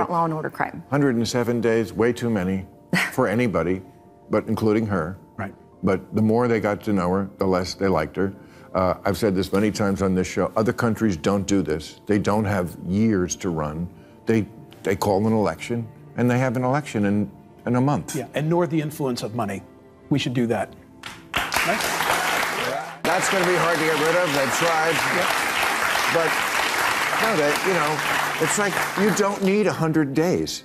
about law and order crime. 107 days, way too many for anybody, but including her. Right. But the more they got to know her, the less they liked her. I've said this many times on this show. Other countries don't do this. They don't have years to run. They call an election, and they have an election in a month. Yeah, and nor the influence of money. We should do that. Right? That's going to be hard to get rid of. They've tried. Yep. But, no, it's like you don't need 100 days.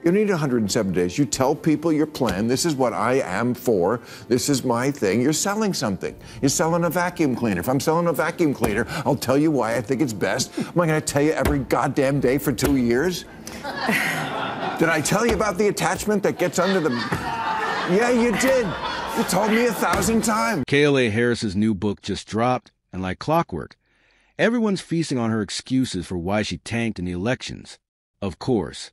You need 107 days. You tell people your plan. This is what I am for. This is my thing. You're selling something. You're selling a vacuum cleaner. If I'm selling a vacuum cleaner, I'll tell you why I think it's best. Am I going to tell you every goddamn day for 2 years? Did I tell you about the attachment that gets under the... Yeah, you did. You told me 1,000 times. Kamala Harris's new book just dropped, and like clockwork, everyone's feasting on her excuses for why she tanked in the elections. Of course.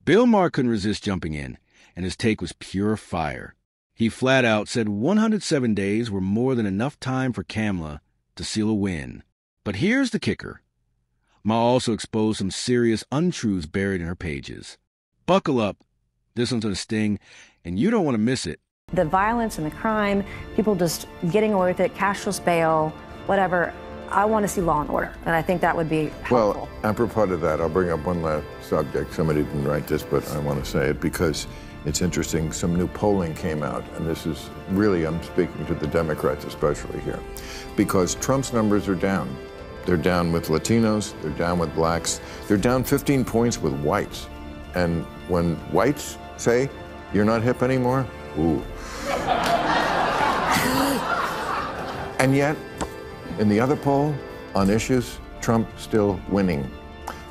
Bill Maher couldn't resist jumping in, and his take was pure fire. He flat out said 107 days were more than enough time for Kamala to seal a win. But here's the kicker. Maher also exposed some serious untruths buried in her pages. Buckle up. This one's going to sting, and you don't want to miss it. The violence and the crime, people just getting away with it, cashless bail, whatever. I want to see law and order, and I think that would be helpful. Well, apropos to that, I'll bring up one last subject. Somebody didn't write this, but I want to say it because it's interesting. Some new polling came out, and this is really, I'm speaking to the Democrats especially here, because Trump's numbers are down. They're down with Latinos, they're down with blacks, they're down 15 points with whites. And when whites say, you're not hip anymore, ooh. And yet, in the other poll, on issues, Trump still winning.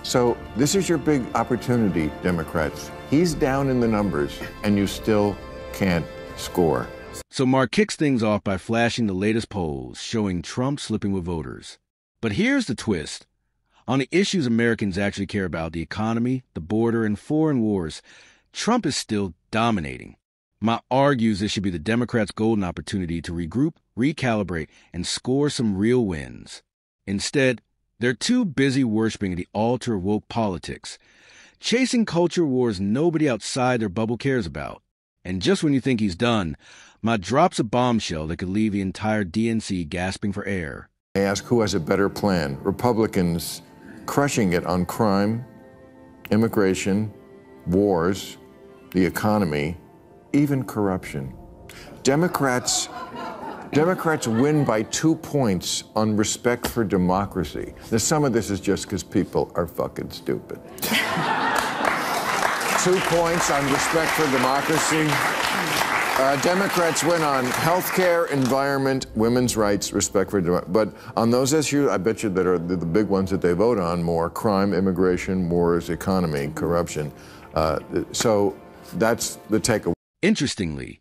So this is your big opportunity, Democrats. He's down in the numbers, and you still can't score. So Maher kicks things off by flashing the latest polls, showing Trump slipping with voters. But here's the twist. On the issues Americans actually care about, the economy, the border, and foreign wars, Trump is still dominating. Maher argues this should be the Democrats' golden opportunity to regroup, recalibrate, and score some real wins. Instead, they're too busy worshiping the altar of woke politics, chasing culture wars nobody outside their bubble cares about. And just when you think he's done, Maher drops a bombshell that could leave the entire DNC gasping for air. I ask who has a better plan. Republicans crushing it on crime, immigration, wars, the economy, even corruption. Democrats win by 2 points on respect for democracy. Now, some of this is just because people are fucking stupid. 2 points on respect for democracy. Democrats win on health care, environment, women's rights, respect for democracy. But on those issues, I bet you that are the big ones that they vote on more: crime, immigration, wars, economy, corruption. So that's the takeaway. Interestingly,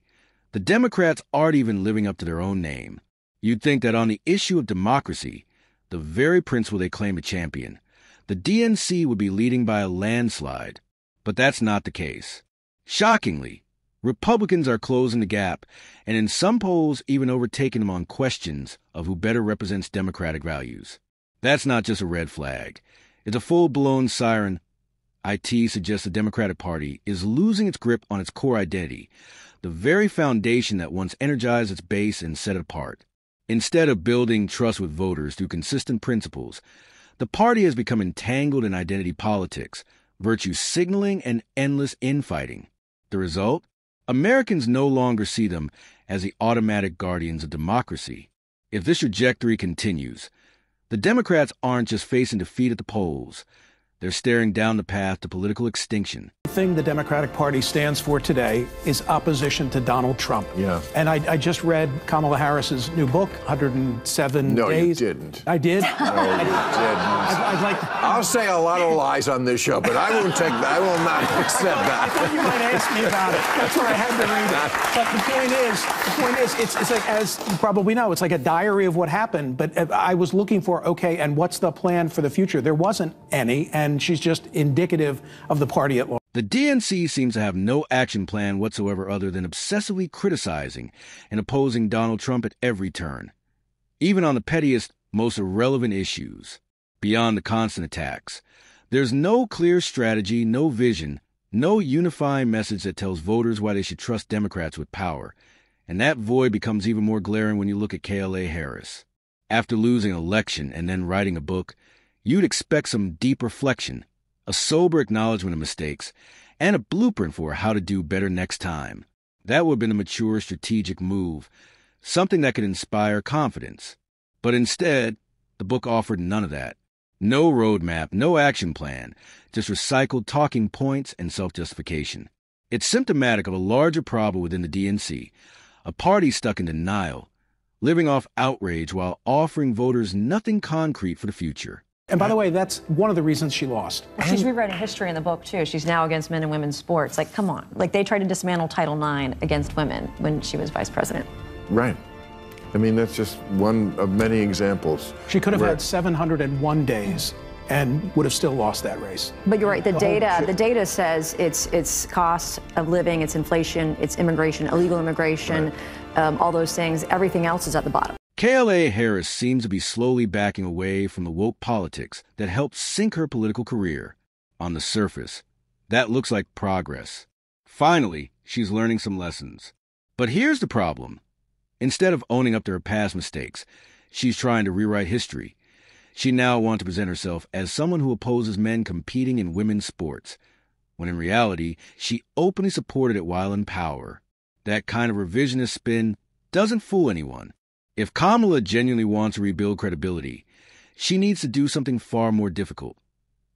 the Democrats aren't even living up to their own name. You'd think that on the issue of democracy, the very principle they claim to champion, the DNC would be leading by a landslide. But that's not the case. Shockingly, Republicans are closing the gap, and in some polls even overtaking them on questions of who better represents democratic values. That's not just a red flag. It's a full-blown siren. IT suggests the Democratic Party is losing its grip on its core identity, the very foundation that once energized its base and set it apart. Instead of building trust with voters through consistent principles, the party has become entangled in identity politics, virtue signaling, and endless infighting. The result? Americans no longer see them as the automatic guardians of democracy. If this trajectory continues, the Democrats aren't just facing defeat at the polls. They're staring down the path to political extinction. The thing the Democratic Party stands for today is opposition to Donald Trump. Yeah. And I just read Kamala Harris's new book, 107 No, Days. you didn't. I did? No, you didn't. I'd like to... I'll say a lot of lies on this show, but I won't take that. I will not accept that. I thought you might ask me about it. That's why I had to read it. But the point is, it's like, as you probably know, it's like a diary of what happened. But I was looking for, okay, and what's the plan for the future? There wasn't any, and she's just indicative of the party at large. The DNC seems to have no action plan whatsoever other than obsessively criticizing and opposing Donald Trump at every turn, even on the pettiest, most irrelevant issues. Beyond the constant attacks, There's no clear strategy, no vision, no unifying message that tells voters why they should trust Democrats with power. And that void becomes even more glaring when you look at Kamala Harris. After losing an election and then writing a book, you'd expect some deep reflection, a sober acknowledgement of mistakes, and a blueprint for how to do better next time. That would have been a mature strategic move, something that could inspire confidence. But instead, the book offered none of that. No roadmap, no action plan, just recycled talking points and self-justification. It's symptomatic of a larger problem within the DNC, a party stuck in denial, living off outrage while offering voters nothing concrete for the future. And by the way, that's one of the reasons she lost. Well, she's rewriting history in the book, too. She's now against men and women's sports. Like, come on. Like, they tried to dismantle Title IX against women when she was vice president. Right. I mean, that's just one of many examples. She could have had 701 days and would have still lost that race. But you're right. The data says it's cost of living, it's inflation, it's immigration, illegal immigration, right. All those things. Everything else is at the bottom. Kamala Harris seems to be slowly backing away from the woke politics that helped sink her political career. On the surface, that looks like progress. Finally, she's learning some lessons. But here's the problem. Instead of owning up to her past mistakes, she's trying to rewrite history. She now wants to present herself as someone who opposes men competing in women's sports, when in reality, she openly supported it while in power. That kind of revisionist spin doesn't fool anyone. If Kamala genuinely wants to rebuild credibility, she needs to do something far more difficult.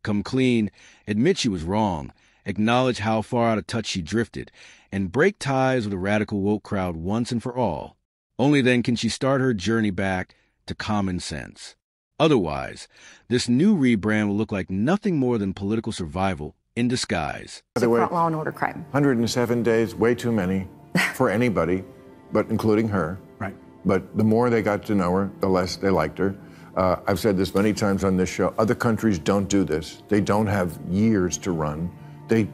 Come clean, admit she was wrong, acknowledge how far out of touch she drifted, and break ties with the radical woke crowd once and for all. Only then can she start her journey back to common sense. Otherwise, this new rebrand will look like nothing more than political survival in disguise. It's a front law and order crime. 107 days, way too many for anybody, but including her. Right. But the more they got to know her, the less they liked her. I've said this many times on this show. Other countries don't do this. They don't have years to run. They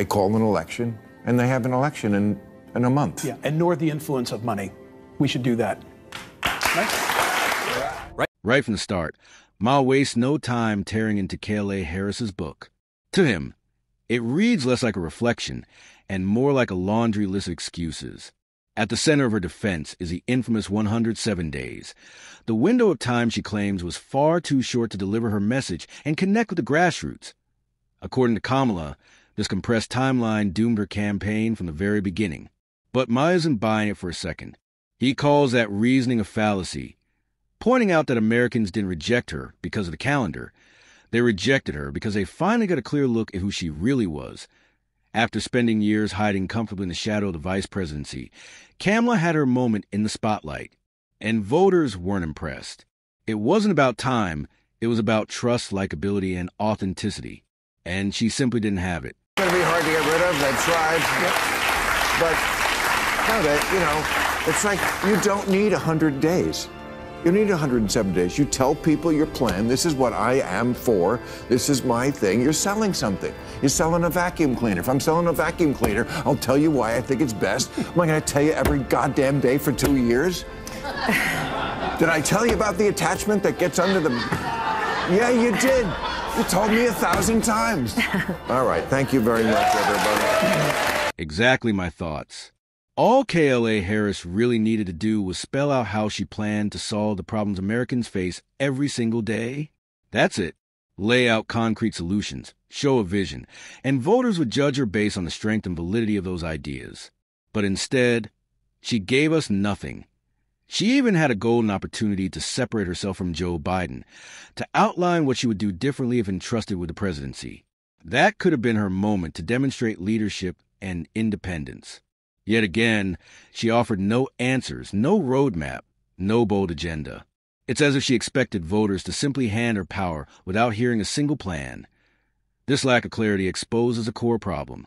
call an election, and they have an election in a month. Yeah, and nor the influence of money. We should do that. Right from the start, Ma wastes no time tearing into Kamala Harris's book. To him, it reads less like a reflection and more like a laundry list of excuses. At the center of her defense is the infamous 107 days. The window of time she claims was far too short to deliver her message and connect with the grassroots. According to Kamala, this compressed timeline doomed her campaign from the very beginning. But Ma isn't buying it for a second. He calls that reasoning a fallacy, pointing out that Americans didn't reject her because of the calendar. They rejected her because they finally got a clear look at who she really was. After spending years hiding comfortably in the shadow of the vice presidency, Kamala had her moment in the spotlight, and voters weren't impressed. It wasn't about time, it was about trust, likability, and authenticity. And she simply didn't have it. It's going to be hard to get rid of, they've tried, but no, it's like you don't need 100 days. You need 107 days. You tell people your plan. This is what I am for. This is my thing. You're selling something. You're selling a vacuum cleaner. If I'm selling a vacuum cleaner, I'll tell you why I think it's best. Am I going to tell you every goddamn day for 2 years? Did I tell you about the attachment that gets under the... Yeah, you did. You told me 1,000 times. All right. Thank you very much, everybody. Exactly my thoughts. All Kamala Harris really needed to do was spell out how she planned to solve the problems Americans face every single day. That's it. Lay out concrete solutions, show a vision, and voters would judge her based on the strength and validity of those ideas. But instead, she gave us nothing. She even had a golden opportunity to separate herself from Joe Biden, to outline what she would do differently if entrusted with the presidency. That could have been her moment to demonstrate leadership and independence. Yet again, she offered no answers, no roadmap, no bold agenda. It's as if she expected voters to simply hand her power without hearing a single plan. This lack of clarity exposes a core problem.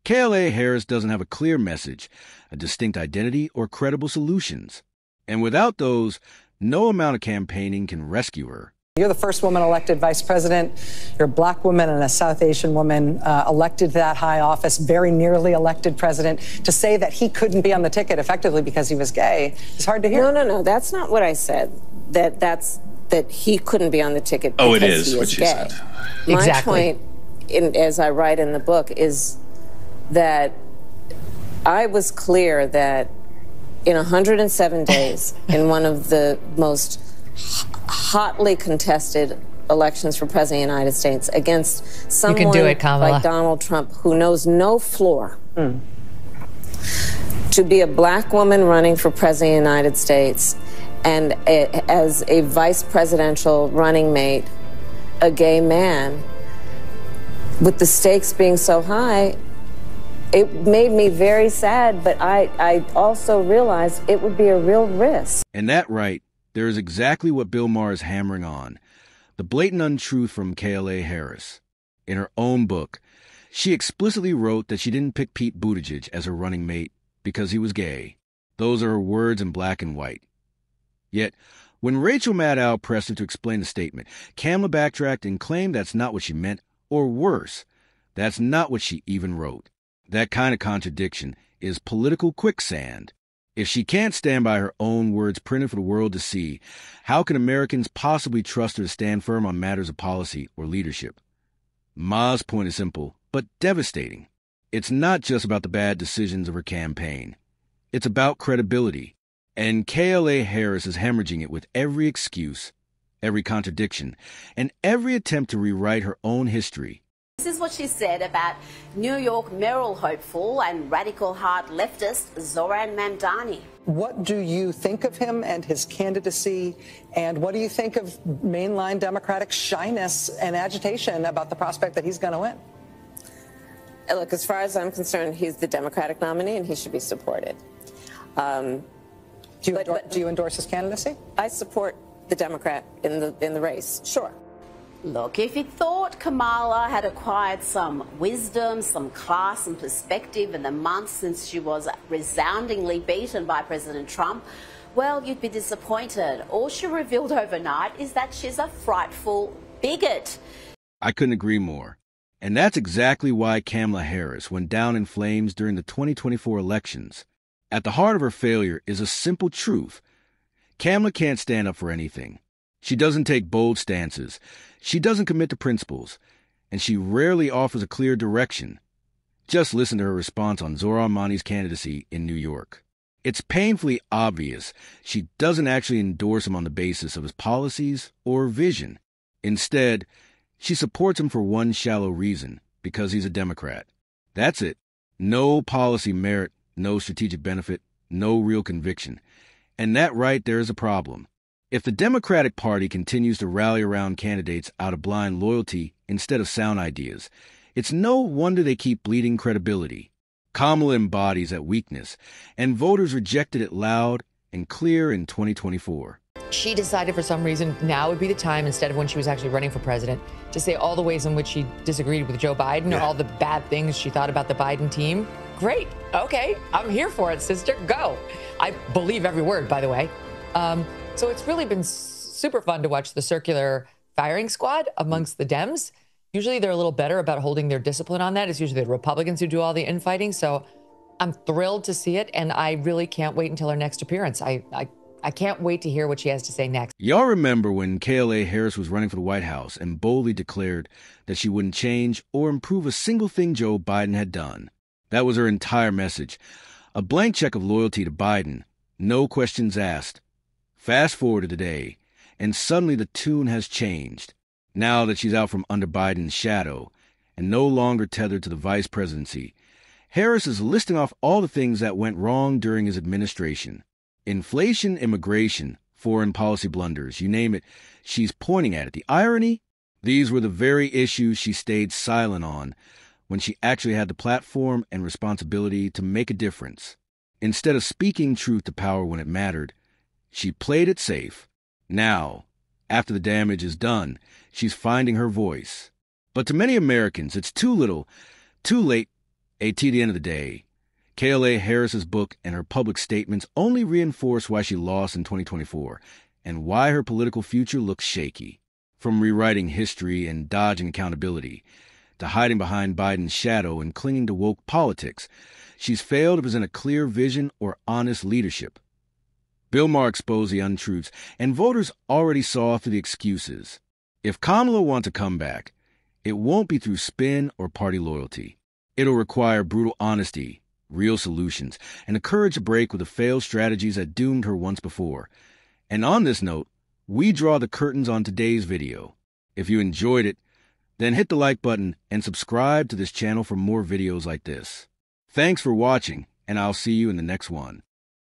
Kamala Harris doesn't have a clear message, a distinct identity, or credible solutions. And without those, no amount of campaigning can rescue her. You're the first woman elected vice president. You're a black woman and a South Asian woman elected to that high office, very nearly elected president. To say that he couldn't be on the ticket effectively because he was gay is hard to hear. No. That's not what I said. That's that he couldn't be on the ticket Oh, because it is he what is she gay. said. My Exactly. point, as I write in the book, is that I was clear that in 107 days, in one of the most hotly contested elections for President of the United States, against someone do it, Kamala. like Donald Trump, who knows no floor, to be a black woman running for President of the United States and as a vice presidential running mate, a gay man, with the stakes being so high, it made me very sad, but I also realized it would be a real risk. And that right, there is exactly what Bill Maher is hammering on. The blatant untruth from Kamala Harris. In her own book, she explicitly wrote that she didn't pick Pete Buttigieg as her running mate because he was gay. Those are her words in black and white. Yet, when Rachel Maddow pressed her to explain the statement, Kamala backtracked and claimed that's not what she meant, or worse, that's not what she even wrote. That kind of contradiction is political quicksand. If she can't stand by her own words printed for the world to see, how can Americans possibly trust her to stand firm on matters of policy or leadership? Ma's point is simple, but devastating. It's not just about the bad decisions of her campaign. It's about credibility. And Kamala Harris is hemorrhaging it with every excuse, every contradiction, and every attempt to rewrite her own history. This is what she said about New York mayoral hopeful and radical heart leftist Zoran Mamdani. What do you think of him and his candidacy? And what do you think of mainline Democratic shyness and agitation about the prospect that he's going to win? Look, as far as I'm concerned, he's the Democratic nominee and he should be supported. Do you endorse his candidacy? I support the Democrat in the race, sure. Look, if you thought Kamala had acquired some wisdom, some class and perspective in the months since she was resoundingly beaten by President Trump, well, you'd be disappointed. All she revealed overnight is that she's a frightful bigot. I couldn't agree more. And that's exactly why Kamala Harris went down in flames during the 2024 elections. At the heart of her failure is a simple truth. Kamala can't stand up for anything. She doesn't take bold stances. She doesn't commit to principles. And she rarely offers a clear direction. Just listen to her response on Zohran Mamdani's candidacy in New York. It's painfully obvious she doesn't actually endorse him on the basis of his policies or vision. Instead, she supports him for one shallow reason, because he's a Democrat. That's it. No policy merit, no strategic benefit, no real conviction. And that right there is a problem. If the Democratic Party continues to rally around candidates out of blind loyalty instead of sound ideas, it's no wonder they keep bleeding credibility. Kamala embodies that weakness, and voters rejected it loud and clear in 2024. She decided for some reason now would be the time, instead of when she was actually running for president, to say all the ways in which she disagreed with Joe Biden or all the bad things she thought about the Biden team. Great. Okay. I'm here for it, sister. Go. I believe every word, by the way. So it's really been super fun to watch the circular firing squad amongst the Dems. Usually they're a little better about holding their discipline on that. It's usually the Republicans who do all the infighting. So I'm thrilled to see it, and I really can't wait until her next appearance. I can't wait to hear what she has to say next. Y'all remember when Kamala Harris was running for the White House and boldly declared that she wouldn't change or improve a single thing Joe Biden had done. That was her entire message. A blank check of loyalty to Biden, no questions asked. Fast forward to today, and suddenly the tune has changed. Now that she's out from under Biden's shadow and no longer tethered to the vice presidency, Harris is listing off all the things that went wrong during his administration. Inflation, immigration, foreign policy blunders, you name it, she's pointing at it. The irony? These were the very issues she stayed silent on when she actually had the platform and responsibility to make a difference. Instead of speaking truth to power when it mattered, she played it safe. Now, after the damage is done, she's finding her voice. But to many Americans, it's too little, too late, at the end of the day. Kamala Harris's book and her public statements only reinforce why she lost in 2024 and why her political future looks shaky. From rewriting history and dodging accountability to hiding behind Biden's shadow and clinging to woke politics, she's failed to present a clear vision or honest leadership. Bill Maher exposed the untruths, and voters already saw through the excuses. If Kamala wants a comeback, it won't be through spin or party loyalty. It'll require brutal honesty, real solutions, and the courage to break with the failed strategies that doomed her once before. And on this note, we draw the curtains on today's video. If you enjoyed it, then hit the like button and subscribe to this channel for more videos like this. Thanks for watching, and I'll see you in the next one.